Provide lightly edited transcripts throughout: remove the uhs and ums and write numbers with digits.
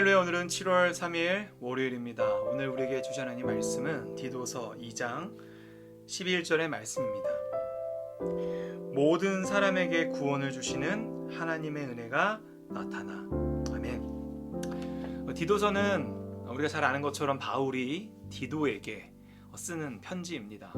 할렐루야. 오늘은 7월 3일 월요일입니다. 오늘 우리에게 주신 하나님 말씀은 디도서 2장 11절의 말씀입니다. 모든 사람에게 구원을 주시는 하나님의 은혜가 나타나. 아멘. 디도서는 우리가 잘 아는 것처럼 바울이 디도에게 쓰는 편지입니다.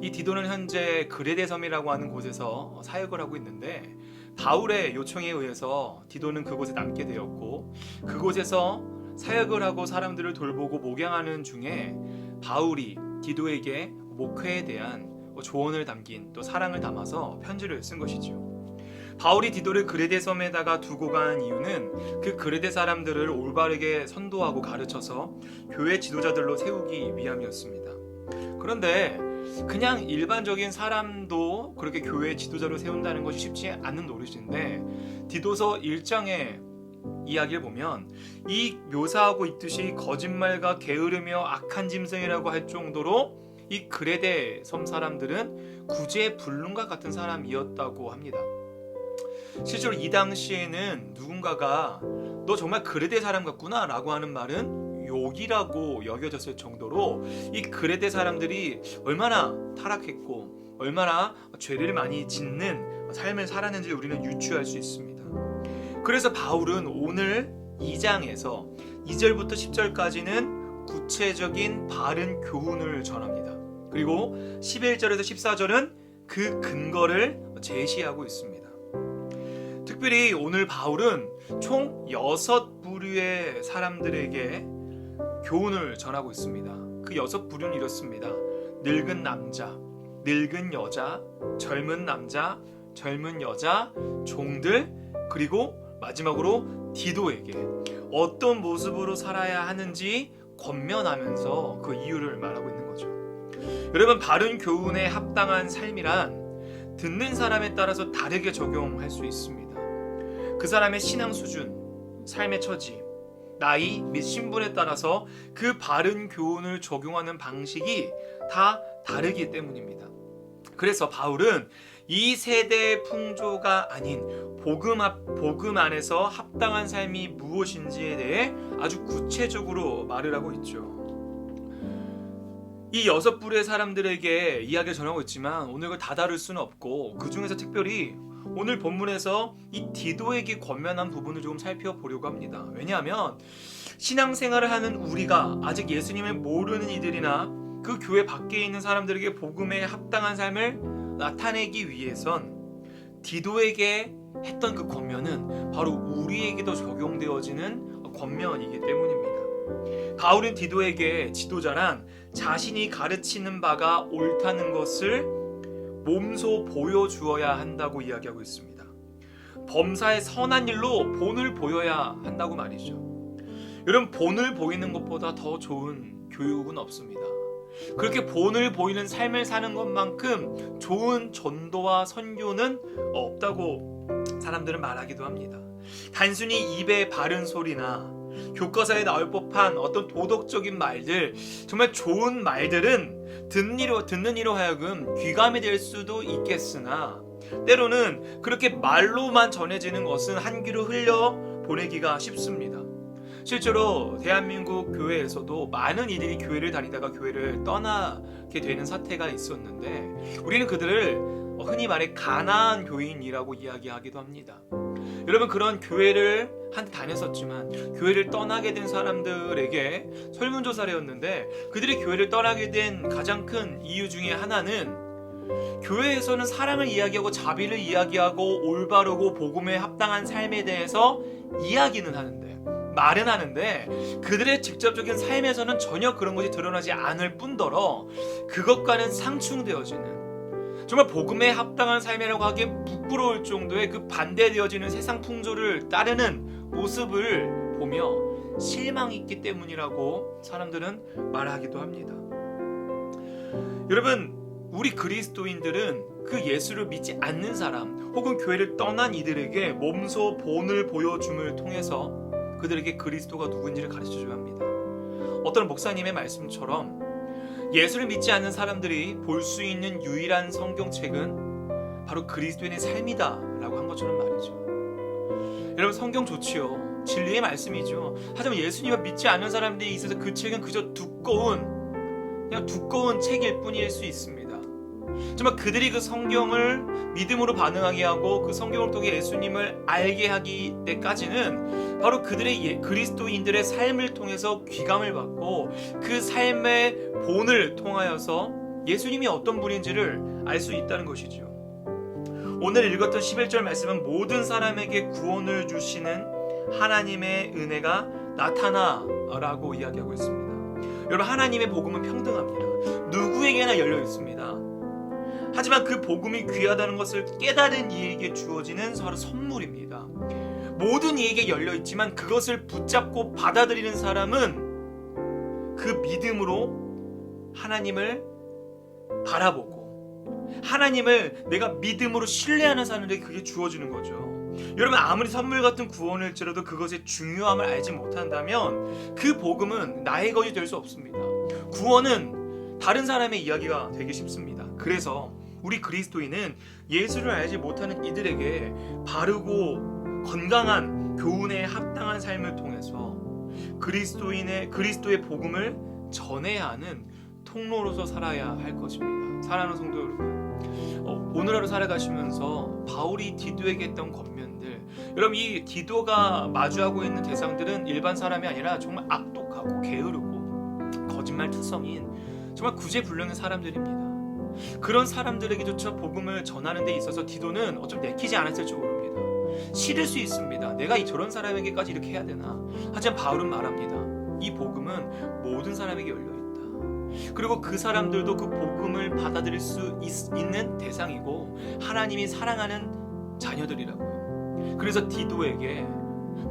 이 디도는 현재 그레데 섬이라고 하는 곳에서 사역을 하고 있는데, 바울의 요청에 의해서 디도는 그곳에 남게 되었고, 그곳에서 사역을 하고 사람들을 돌보고 목양하는 중에 바울이 디도에게 목회에 대한 조언을 담긴 또 사랑을 담아서 편지를 쓴 것이죠. 바울이 디도를 그레데 섬에다가 두고 간 이유는 그 그레데 사람들을 올바르게 선도하고 가르쳐서 교회 지도자들로 세우기 위함이었습니다. 그런데 그냥 일반적인 사람도 그렇게 교회 지도자로 세운다는 것이 쉽지 않은 노릇인데, 디도서 1장의 이야기를 보면 이 묘사하고 있듯이 거짓말과 게으르며 악한 짐승이라고 할 정도로 이 그레데 섬 사람들은 구제불능과 같은 사람이었다고 합니다. 실제로 이 당시에는 누군가가 너 정말 그레데 사람 같구나 라고 하는 말은 욕이라고 여겨졌을 정도로 이 그레데 사람들이 얼마나 타락했고 얼마나 죄를 많이 짓는 삶을 살았는지 우리는 유추할 수 있습니다. 그래서 바울은 오늘 2장에서 2절부터 10절까지는 구체적인 바른 교훈을 전합니다. 그리고 11절에서 14절은 그 근거를 제시하고 있습니다. 특별히 오늘 바울은 총 6부류의 사람들에게 교훈을 전하고 있습니다. 그 6부류는 이렇습니다. 늙은 남자, 늙은 여자, 젊은 남자, 젊은 여자, 종들, 그리고 마지막으로 디도에게 어떤 모습으로 살아야 하는지 권면하면서 그 이유를 말하고 있는 거죠. 여러분, 바른 교훈에 합당한 삶이란 듣는 사람에 따라서 다르게 적용할 수 있습니다. 그 사람의 신앙 수준, 삶의 처지, 나이 및 신분에 따라서 그 바른 교훈을 적용하는 방식이 다 다르기 때문입니다. 그래서 바울은 이 세대의 풍조가 아닌 복음 안에서 합당한 삶이 무엇인지에 대해 아주 구체적으로 말을 하고 있죠. 이 6부류의 사람들에게 이야기를 전하고 있지만 오늘 그걸 다 다룰 수는 없고, 그 중에서 특별히 오늘 본문에서 이 디도에게 권면한 부분을 조금 살펴보려고 합니다. 왜냐하면 신앙생활을 하는 우리가 아직 예수님을 모르는 이들이나 그 교회 밖에 있는 사람들에게 복음에 합당한 삶을 나타내기 위해선 디도에게 했던 그 권면은 바로 우리에게도 적용되어지는 권면이기 때문입니다. 바울은 디도에게 지도자란 자신이 가르치는 바가 옳다는 것을 몸소 보여주어야 한다고 이야기하고 있습니다. 범사의 선한 일로 본을 보여야 한다고 말이죠. 여러분, 본을 보이는 것보다 더 좋은 교육은 없습니다. 그렇게 본을 보이는 삶을 사는 것만큼 좋은 전도와 선교는 없다고 사람들은 말하기도 합니다. 단순히 입에 바른 소리나 교과서에 나올 법한 어떤 도덕적인 말들, 정말 좋은 말들은 듣는 이로 하여금 귀감이 될 수도 있겠으나, 때로는 그렇게 말로만 전해지는 것은 한 귀로 흘려 보내기가 쉽습니다. 실제로 대한민국 교회에서도 많은 이들이 교회를 다니다가 교회를 떠나게 되는 사태가 있었는데, 우리는 그들을 흔히 말해 가난한 교인이라고 이야기하기도 합니다. 여러분, 그런 교회를 한때 다녔었지만 교회를 떠나게 된 사람들에게 설문조사를 했는데, 그들이 교회를 떠나게 된 가장 큰 이유 중에 하나는 교회에서는 사랑을 이야기하고 자비를 이야기하고 올바르고 복음에 합당한 삶에 대해서 이야기는 하는데, 말은 하는데 그들의 직접적인 삶에서는 전혀 그런 것이 드러나지 않을 뿐더러 그것과는 상충되어지는, 정말 복음에 합당한 삶이라고 하기엔 부끄러울 정도의 그 반대되어지는 세상 풍조를 따르는 모습을 보며 실망이 있기 때문이라고 사람들은 말하기도 합니다. 여러분, 우리 그리스도인들은 그 예수를 믿지 않는 사람 혹은 교회를 떠난 이들에게 몸소 본을 보여줌을 통해서 그들에게 그리스도가 누군지를 가르쳐줘야 합니다. 어떤 목사님의 말씀처럼 예수를 믿지 않는 사람들이 볼 수 있는 유일한 성경책은 바로 그리스도인의 삶이다 라고 한 것처럼 말이죠. 여러분, 성경 좋지요. 진리의 말씀이죠. 하지만 예수님을 믿지 않는 사람들이 있어서 그 책은 그저 그냥 두꺼운 책일 뿐일 수 있습니다. 정말 그들이 그 성경을 믿음으로 반응하게 하고 그 성경을 통해 예수님을 알게 하기 때까지는 바로 그들의 그리스도인들의 삶을 통해서 귀감을 받고 그 삶의 본을 통하여서 예수님이 어떤 분인지를 알 수 있다는 것이죠. 오늘 읽었던 11절 말씀은 모든 사람에게 구원을 주시는 하나님의 은혜가 나타나라고 이야기하고 있습니다. 여러분, 하나님의 복음은 평등합니다. 누구에게나 열려 있습니다. 하지만 그 복음이 귀하다는 것을 깨달은 이에게 주어지는 바로 선물입니다. 모든 이에게 열려 있지만 그것을 붙잡고 받아들이는 사람은 그 믿음으로 하나님을 바라보고 하나님을 내가 믿음으로 신뢰하는 사람에게 그게 주어지는 거죠. 여러분, 아무리 선물 같은 구원일지라도 그것의 중요함을 알지 못한다면 그 복음은 나의 것이 될 수 없습니다. 구원은 다른 사람의 이야기가 되기 쉽습니다. 그래서 우리 그리스도인은 예수를 알지 못하는 이들에게 바르고 건강한 교훈에 합당한 삶을 통해서 그리스도의 복음을 전해야 하는 통로로서 살아야 할 것입니다. 사랑하는 성도 여러분, 오늘 하루 살아가시면서 바울이 디도에게 했던 권면들, 여러분, 이 디도가 마주하고 있는 대상들은 일반 사람이 아니라 정말 악독하고 게으르고 거짓말투성인 정말 구제불능한 사람들입니다. 그런 사람들에게조차 복음을 전하는 데 있어서 디도는 어쩜 내키지 않았을지 모릅니다. 싫을 수 있습니다. 내가 저런 사람에게까지 이렇게 해야 되나? 하지만 바울은 말합니다. 이 복음은 모든 사람에게 열려있다. 그리고 그 사람들도 그 복음을 받아들일 수 있는 대상이고 하나님이 사랑하는 자녀들이라고요. 그래서 디도에게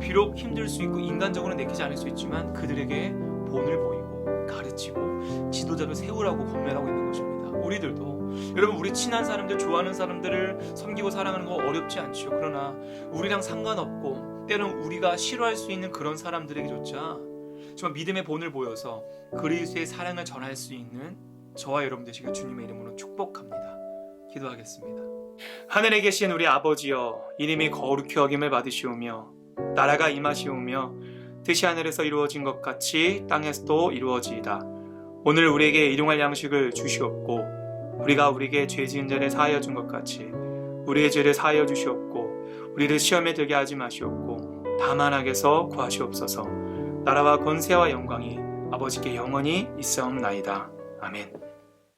비록 힘들 수 있고 인간적으로 내키지 않을 수 있지만 그들에게 본을 보이고 가르치고 지도자를 세우라고 권면하고 있는 것입니다. 우리들도, 여러분, 우리 친한 사람들, 좋아하는 사람들을 섬기고 사랑하는 거 어렵지 않죠. 그러나 우리랑 상관없고 때로는 우리가 싫어할 수 있는 그런 사람들에게조차 정말 믿음의 본을 보여서 그리스도의 사랑을 전할 수 있는 저와 여러분 되시길 주님의 이름으로 축복합니다. 기도하겠습니다. 하늘에 계신 우리 아버지여, 이름이 거룩히 여김을 받으시오며 나라가 임하시오며 뜻이 하늘에서 이루어진 것 같이 땅에서도 이루어지이다. 오늘 우리에게 일용할 양식을 주시옵고 우리가 우리에게 죄 지은 자를 사하여 준 것 같이 우리의 죄를 사하여 주시옵고 우리를 시험에 들게 하지 마시옵고 다만 악에서 구하시옵소서. 나라와 권세와 영광이 아버지께 영원히 있사옵나이다. 아멘.